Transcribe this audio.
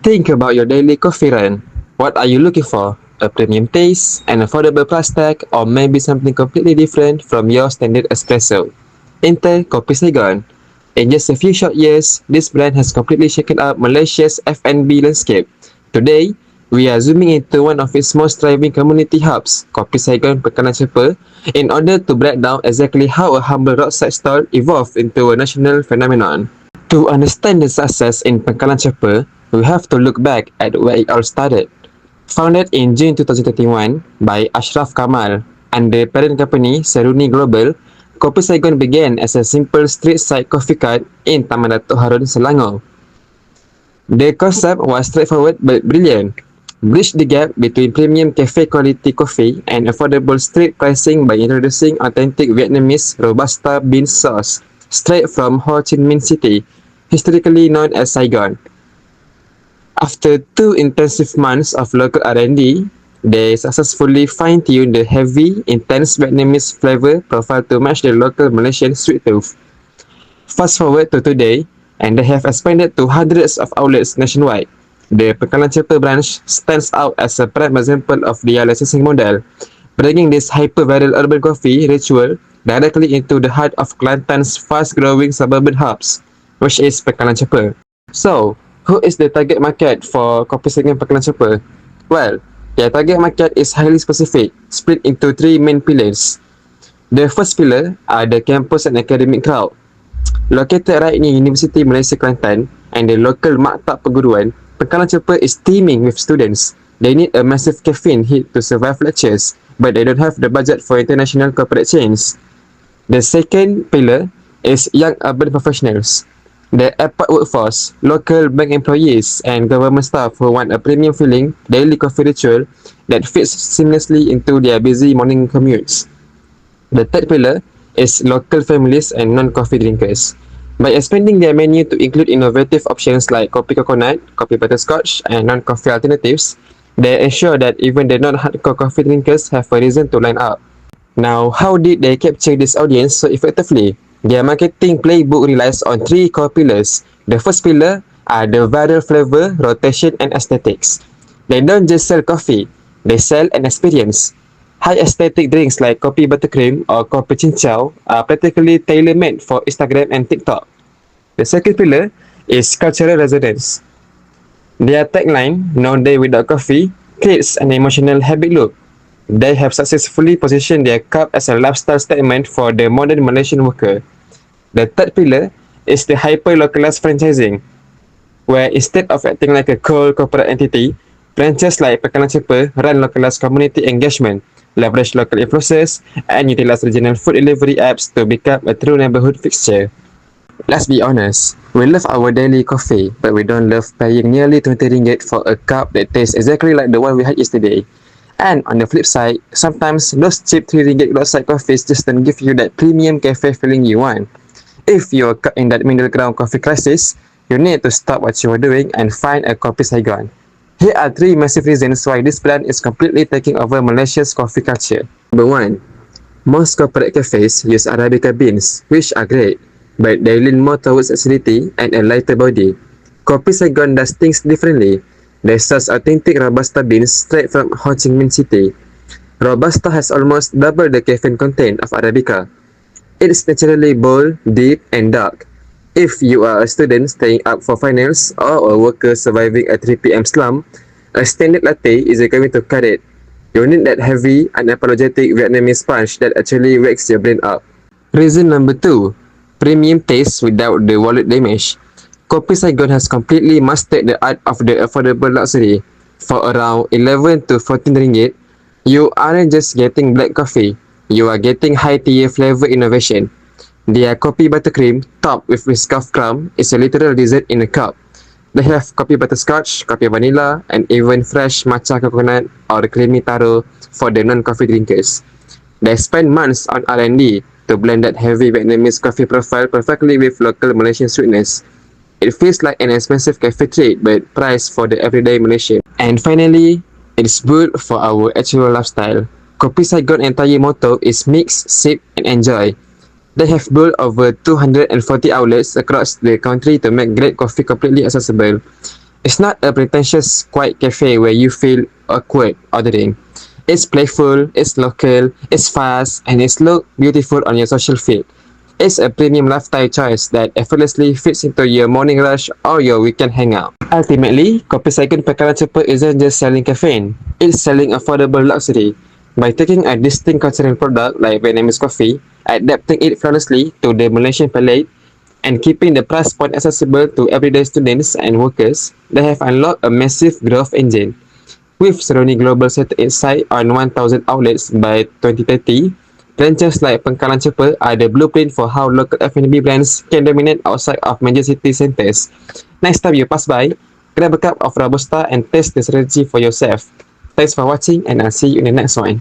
Think about your daily coffee run. What are you looking for? A premium taste, an affordable price tag, or maybe something completely different from your standard espresso? Enter Kopi Saigon. In just a few short years, this brand has completely shaken up Malaysia's F&B landscape. Today, we are zooming into one of its most thriving community hubs, Kopi Saigon Pekalan Cepa, in order to break down exactly how a humble roadside stall evolved into a national phenomenon. To understand the success in Pekalan Cepa, we have to look back at where it all started. Founded in June 2021 by Ashraf Kamal and the parent company Seruni Global, Kopi Saigon began as a simple street-side coffee cart in Taman Datuk Harun, Selangor. The concept was straightforward but brilliant. Bridge the gap between premium cafe quality coffee and affordable street pricing by introducing authentic Vietnamese Robusta bean sauce straight from Ho Chi Minh City, historically known as Saigon. After 2 intensive months of local R&D, they successfully fine-tuned the heavy, intense Vietnamese flavor profile to match the local Malaysian sweet tooth. Fast forward to today, and they have expanded to hundreds of outlets nationwide. The Pekalan Cepa branch stands out as a prime example of their licensing model, bringing this hyper-viral urban coffee ritual directly into the heart of Kelantan's fast-growing suburban hubs, which is Pekalan Cepa. So, who is the target market for Kopi Saigon Pekalan Cepa? Well, their target market is highly specific, split into three main pillars. The first pillar are the campus and academic crowd. Located right near University Malaysia Kelantan and the local maktab perguruan, Pekalan Cepa is teeming with students. They need a massive caffeine hit to survive lectures, but they don't have the budget for international corporate chains. The second pillar is young urban professionals. The airport workforce, local bank employees, and government staff who want a premium feeling daily coffee ritual that fits seamlessly into their busy morning commutes. The third pillar is local families and non-coffee drinkers. By expanding their menu to include innovative options like coffee coconut, coffee butterscotch, and non-coffee alternatives, they ensure that even the non-hardcore coffee drinkers have a reason to line up. Now, how did they capture this audience so effectively? Their marketing playbook relies on three core pillars. The first pillar are the viral flavor, rotation, and aesthetics. They don't just sell coffee, they sell an experience. High aesthetic drinks like kopi buttercream or kopi cincau are practically tailor-made for Instagram and TikTok. The second pillar is cultural resonance. Their tagline, "No day without coffee," creates an emotional habit loop. They have successfully positioned their cup as a lifestyle statement for the modern Malaysian worker. The third pillar is the hyper-localized franchising, where instead of acting like a cold corporate entity, branches like Pekalan Cepa run localized community engagement, leverage local influencers, and utilize regional food delivery apps to become a true neighborhood fixture. Let's be honest, we love our daily coffee, but we don't love paying nearly 20 ringgit for a cup that tastes exactly like the one we had yesterday. And on the flip side, sometimes those cheap 3 ringgit roadside coffees just don't give you that premium cafe feeling you want. If you're caught in that middle ground coffee crisis, you need to stop what you are doing and find a Kopi Saigon. Here are 3 massive reasons why this brand is completely taking over Malaysia's coffee culture. Number 1. Most corporate cafes use Arabica beans, which are great, but they lean more towards acidity and a lighter body. Kopi Saigon does things differently. They source authentic Robusta beans straight from Ho Chi Minh City. Robusta has almost double the caffeine content of Arabica. It's naturally bold, deep, and dark. If you are a student staying up for finals or a worker surviving a 3 p.m. slump, a standard latte isn't going to cut it. You need that heavy, unapologetic Vietnamese punch that actually wakes your brain up. Reason number 2. Premium taste without the wallet damage. Kopi Saigon has completely mastered the art of the affordable luxury. For around 11 to 14 ringgit, you aren't just getting black coffee, you are getting high-tier flavor innovation. Their coffee buttercream, topped with Whiskey crumb, is a literal dessert in a cup. They have coffee butterscotch, coffee vanilla, and even fresh matcha coconut or creamy taro for the non-coffee drinkers. They spend months on R&D to blend that heavy Vietnamese coffee profile perfectly with local Malaysian sweetness. It feels like an expensive cafe treat but priced for the everyday Malaysian. And finally, it's built for our actual lifestyle. Kopi Saigon entire motto is mix, sip, and enjoy. They have built over 240 outlets across the country to make great coffee completely accessible. It's not a pretentious, quiet cafe where you feel awkward ordering. It's playful, it's local, it's fast, and it's look beautiful on your social feed. It's a premium lifestyle choice that effortlessly fits into your morning rush or your weekend hangout. Ultimately, Kopi Saigon Pekaran Cepat isn't just selling caffeine, it's selling affordable luxury. By taking a distinct consumer product like Vietnamese coffee, adapting it flawlessly to the Malaysian palate, and keeping the price point accessible to everyday students and workers, they have unlocked a massive growth engine. With Seroni Global set its sight on 1,000 outlets by 2030, branches like Pangkalan Cepa are the blueprint for how local F&B brands can dominate outside of major city centres. Next time you pass by, grab a cup of Robusta and taste the strategy for yourself. Thanks for watching, and I'll see you in the next one.